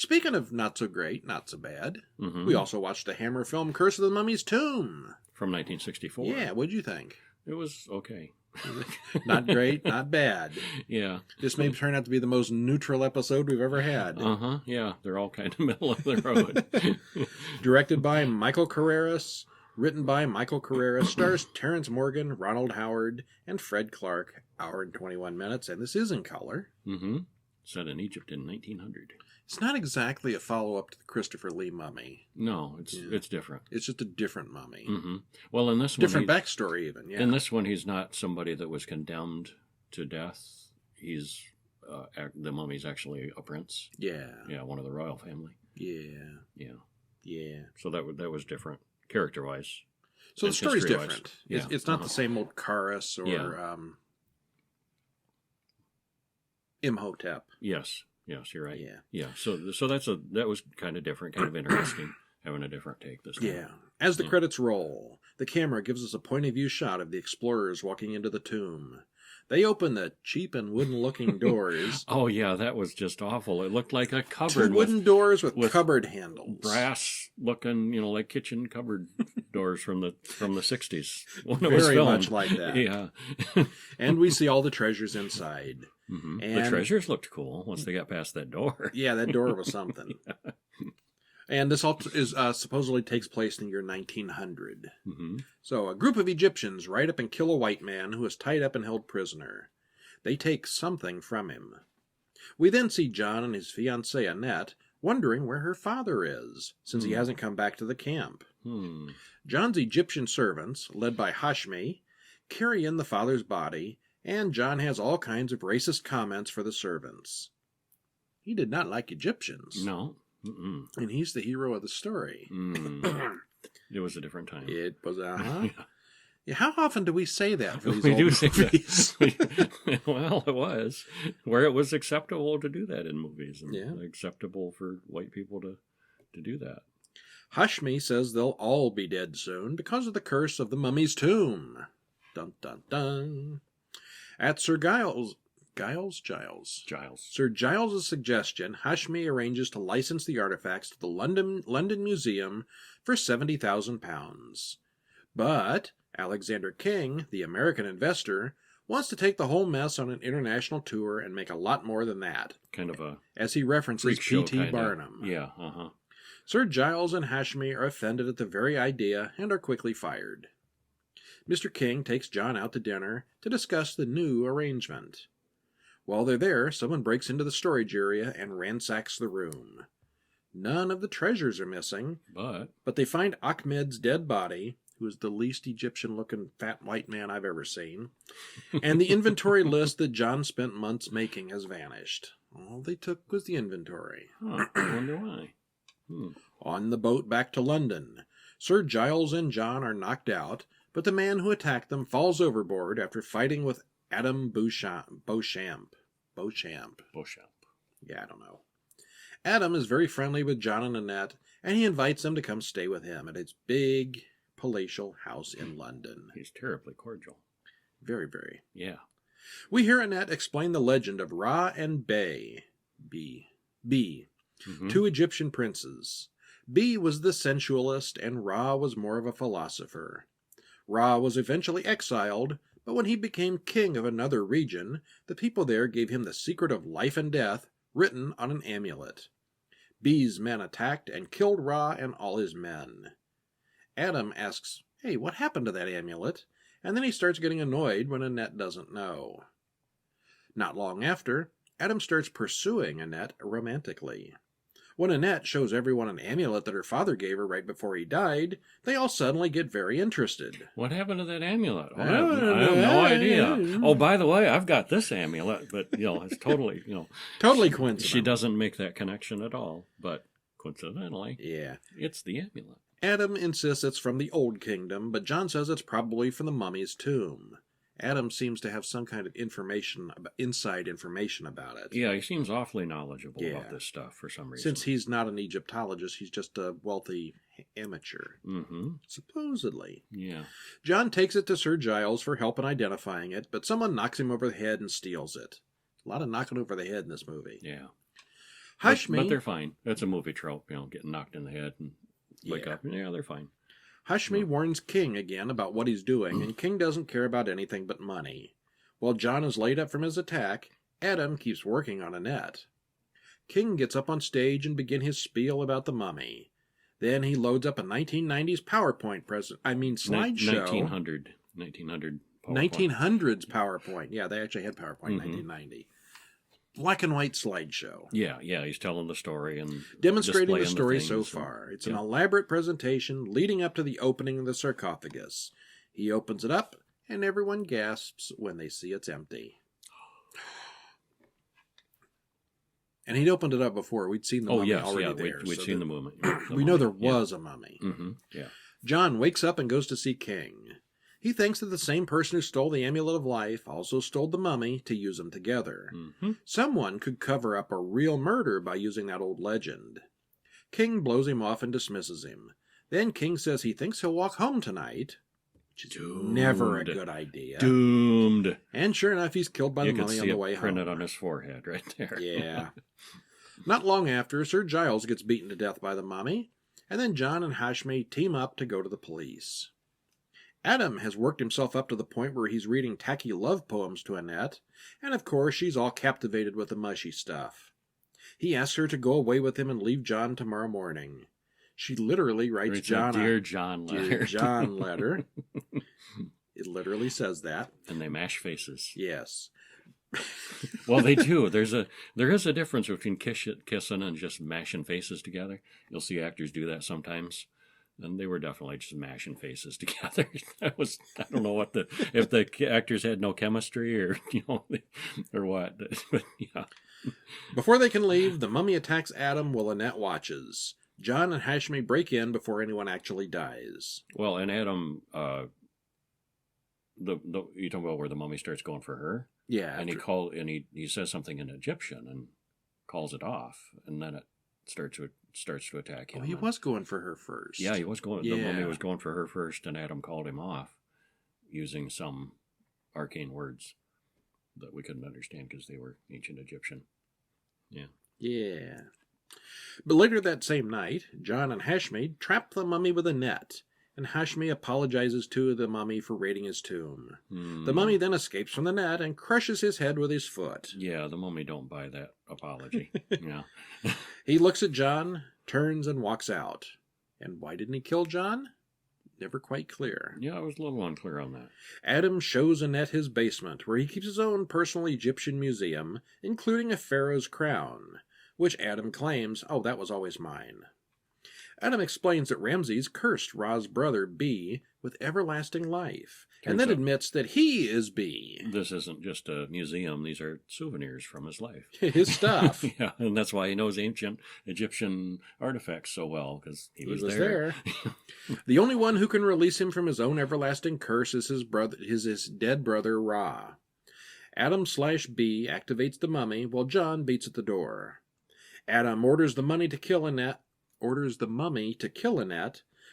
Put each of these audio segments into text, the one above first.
Speaking of not so great, not so bad, Mm-hmm. we also watched the Hammer film Curse of the Mummy's Tomb. From 1964. Yeah, what'd you think? It was okay. Not great, not bad. Yeah. This may turn out to be the most neutral episode we've ever had. Uh-huh. Yeah, they're all kind of middle of the road. Directed by Michael Carreras, written by Michael Carreras, stars Terence Morgan, Ronald Howard, and Fred Clark. Hour and 21 minutes, and this is in color. Mm-hmm. Set in Egypt in 1900. It's not exactly a follow-up to the Christopher Lee mummy. No, it's different. It's just a different mummy. Mm-hmm. Well, in this one... Different backstory even, yeah. In this one, he's not somebody that was condemned to death. He's... the mummy's actually a prince. Yeah. Yeah, one of the royal family. Yeah. Yeah. Yeah. So that was different, character-wise. So the story's history-wise. different. Yeah. It's not the same old Carreras or Imhotep. Yes, you're right. Yeah. So that was kind of different, kind of interesting, having a different take this time. Yeah. As the credits roll, the camera gives us a point-of-view shot of the explorers walking into the tomb. They open the cheap and wooden-looking doors. Oh, yeah, that was just awful. It looked like a Two cupboard wooden doors with cupboard handles. brass-looking, like kitchen cupboard doors from the 60s when it Very was filmed. much like that. Yeah. And we see all the treasures inside. Mm-hmm. And the treasures looked cool once they got past that door. Yeah, that door was something. Yeah. And this all is supposedly takes place in the year 1900. Mm-hmm. So a group of Egyptians ride up and kill a white man who is tied up and held prisoner. They take something from him. We then see John and his fiancée Annette wondering where her father is, since he hasn't come back to the camp. John's Egyptian servants, led by Hashmi, carry in the father's body, and John has all kinds of racist comments for the servants. He did not like Egyptians. No. Mm-mm. And he's the hero of the story. It was a different time. It was, Yeah. Yeah, how often do we say that for these We old do say movies? that. Well, it was where it was acceptable to do that in movies, and Yeah. acceptable for white people to do that. Hashmi says they'll all be dead soon because of the curse of the mummy's tomb. Dun, dun, dun. At Sir Giles' suggestion, Hashmi arranges to license the artifacts to the London Museum for £70,000. But Alexander King, the American investor, wants to take the whole mess on an international tour and make a lot more than that. Kind of a as he references P.T. Barnum. Yeah, Sir Giles and Hashmi are offended at the very idea and are quickly fired. Mr. King takes John out to dinner to discuss the new arrangement. While they're there, someone breaks into the storage area and ransacks the room. None of the treasures are missing, but they find Ahmed's dead body, who is the least Egyptian-looking fat white man I've ever seen, and the inventory list that John spent months making has vanished. All they took was the inventory. I wonder why. On the boat back to London, Sir Giles and John are knocked out, but the man who attacked them falls overboard after fighting with Adam Beauchamp. Yeah, I don't know. Adam is very friendly with John and Annette, and he invites them to come stay with him at his big palatial house in London. He's terribly cordial. Very, very. Yeah. We hear Annette explain the legend of Ra and Bey, two Egyptian princes. Bey was the sensualist, and Ra was more of a philosopher. Ra was eventually exiled, but when he became king of another region, the people there gave him the secret of life and death, written on an amulet. Bey's men attacked and killed Ra and all his men. Adam asks, "Hey, what happened to that amulet?" And then he starts getting annoyed when Annette doesn't know. Not long after, Adam starts pursuing Annette romantically. When Annette shows everyone an amulet that her father gave her right before he died, they all suddenly get very interested. What happened to that amulet? I have no idea. Oh, by the way, I've got this amulet, but, it's totally, Totally coincidental. She doesn't make that connection at all, but coincidentally, yeah, it's the amulet. Adam insists it's from the Old Kingdom, but John says it's probably from the mummy's tomb. Adam seems to have some kind of inside information about it. Yeah, he seems awfully knowledgeable about this stuff for some reason. Since he's not an Egyptologist, he's just a wealthy amateur. Supposedly. Yeah. John takes it to Sir Giles for help in identifying it, but someone knocks him over the head and steals it. A lot of knocking over the head in this movie. Yeah. But they're fine. That's a movie trope, getting knocked in the head and wake up. Yeah, they're fine. Hashmi warns King again about what he's doing, and King doesn't care about anything but money. While John is laid up from his attack, Adam keeps working on Annette. King gets up on stage and begins his spiel about the mummy. Then he loads up a 1990s PowerPoint slideshow. 1900 1900s PowerPoint. Yeah, they actually had PowerPoint in 1990. Black and white slideshow. Yeah, he's telling the story and demonstrating the story so far. It's an elaborate presentation leading up to the opening of the sarcophagus. He opens it up, and everyone gasps when they see it's empty. And he'd opened it up before. We'd seen the mummy already there. We'd seen the mummy. We know there was a mummy. Mm-hmm. Yeah. John wakes up and goes to see King. He thinks that the same person who stole the Amulet of Life also stole the mummy to use them together. Mm-hmm. Someone could cover up a real murder by using that old legend. King blows him off and dismisses him. Then King says he thinks he'll walk home tonight, which is never a good idea. Doomed. And sure enough, he's killed by the mummy on the way home. Printed on his forehead right there. Yeah. Not long after, Sir Giles gets beaten to death by the mummy, and then John and Hashmi team up to go to the police. Adam has worked himself up to the point where he's reading tacky love poems to Annette, and of course she's all captivated with the mushy stuff. He asks her to go away with him and leave John tomorrow morning. She literally writes John a Dear John letter. Dear John letter. It literally says that. And they mash faces. Yes. Well, they do. There is a difference between kissing and just mashing faces together. You'll see actors do that sometimes. And they were definitely just mashing faces together. I don't know if the actors had no chemistry or or what. But yeah. Before they can leave, the mummy attacks Adam while Annette watches. John and Hashmi break in before anyone actually dies. Well, and Adam, you talking about where the mummy starts going for her? Yeah. And he says something in Egyptian and calls it off, and then it starts to attack him. Oh, he was going for her first. Yeah, he was going. Yeah. The mummy was going for her first, and Adam called him off using some arcane words that we couldn't understand because they were ancient Egyptian. Yeah. Yeah. But later that same night, John and Hashmi trap the mummy with a net, and Hashmi apologizes to the mummy for raiding his tomb. The mummy then escapes from the net and crushes his head with his foot. Yeah, the mummy don't buy that apology. Yeah. He looks at John, turns, and walks out. And why didn't he kill John? Never quite clear. Yeah, I was a little unclear on that. Adam shows Annette his basement, where he keeps his own personal Egyptian museum, including a pharaoh's crown, which Adam claims, that was always mine. Adam explains that Ramses cursed Ra's brother, B, with everlasting life, and then admits that he is B. This isn't just a museum. These are souvenirs from his life. His stuff. Yeah, and that's why he knows ancient Egyptian artifacts so well, because he was there. The only one who can release him from his own everlasting curse is his dead brother, Ra. Adam/B activates the mummy, while John beats at the door. Adam orders the mummy to kill Annette,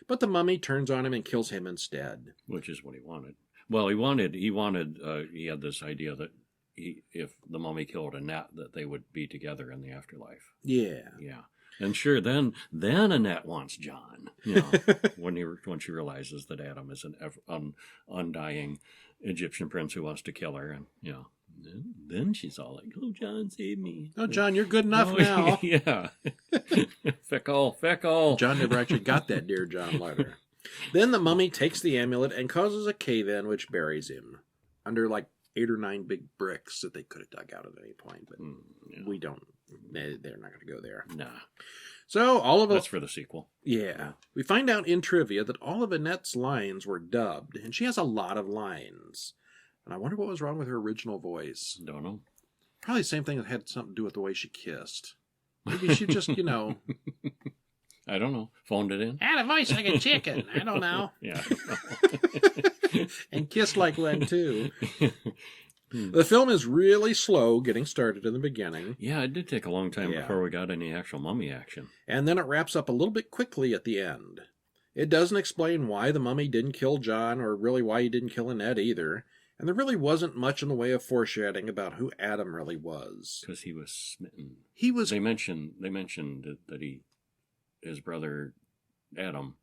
but the mummy turns on him and kills him instead. Which is what he wanted. Well, he had this idea that if the mummy killed Annette, that they would be together in the afterlife. Yeah. Yeah. And sure, then Annette wants John, when she realizes that Adam is an undying Egyptian prince who wants to kill her, and then she's all like, "Oh, John, save me! Oh, John, you're good enough now." Yeah, feckle. John never actually got that Dear John letter. Then the mummy takes the amulet and causes a cave-in, which buries him under like 8 or 9 big bricks that they could have dug out at any point, but we don't. They're not going to go there. Nah. So that's for the sequel. Yeah. We find out in trivia that all of Annette's lines were dubbed, and she has a lot of lines. And I wonder what was wrong with her original voice. Don't know. Probably the same thing that had something to do with the way she kissed. Maybe she just, I don't know. Phoned it in? Had a voice like a chicken. I don't know. Yeah. And kissed like one, too. The film is really slow getting started in the beginning. Yeah, it did take a long time before we got any actual mummy action. And then it wraps up a little bit quickly at the end. It doesn't explain why the mummy didn't kill John, or really why he didn't kill Annette either. And there really wasn't much in the way of foreshadowing about who Adam really was. Because he was smitten. He was... They mentioned that his brother Adam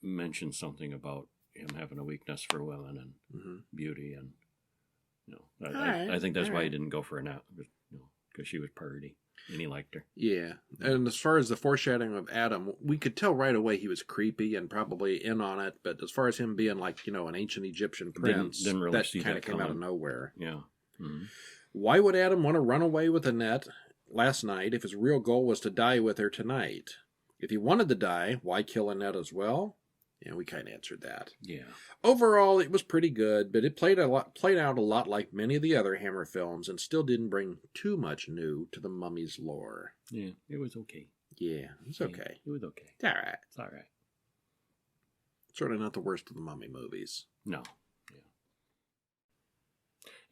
mentioned something about him having a weakness for women and beauty, and I think that's why he didn't go for a nap, because she was pretty and he liked her. Yeah, and as far as the foreshadowing of Adam, we could tell right away he was creepy and probably in on it. But as far as him being like an ancient Egyptian prince, didn't really see kind of that came out of coming. nowhere. Yeah. Mm-hmm. Why would Adam want to run away with Annette last night if his real goal was to die with her tonight? If he wanted to die, why kill Annette as well? Yeah, we kind of answered that. Yeah. Overall, it was pretty good, but it played out a lot like many of the other Hammer films, and still didn't bring too much new to the Mummy's lore. Yeah, it was okay. Yeah, it's okay. It was okay. It's all right. It's all right. Sort of not the worst of the Mummy movies. No. Yeah.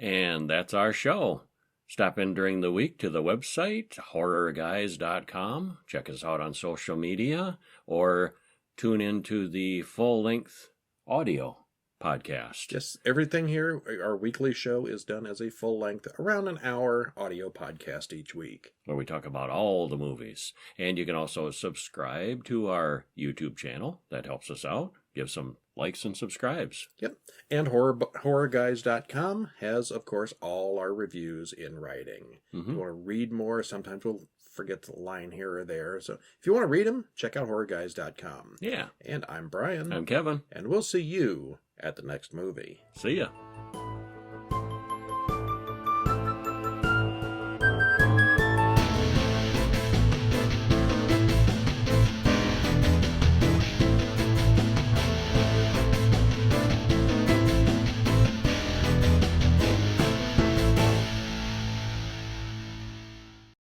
And that's our show. Stop in during the week to the website, horrorguys.com. Check us out on social media, or tune into the full-length audio podcast. Yes, everything here, our weekly show, is done as a full-length, around an hour audio podcast each week, where we talk about all the movies. And you can also subscribe to our YouTube channel. That helps us out. Give some likes and subscribes. Yep. And horrorguys.com has, of course, all our reviews in writing. If you want to read more, sometimes we'll forget the line here or there. So if you want to read them, check out horrorguys.com. Yeah. And I'm Brian. I'm Kevin. And we'll see you at the next movie. See ya.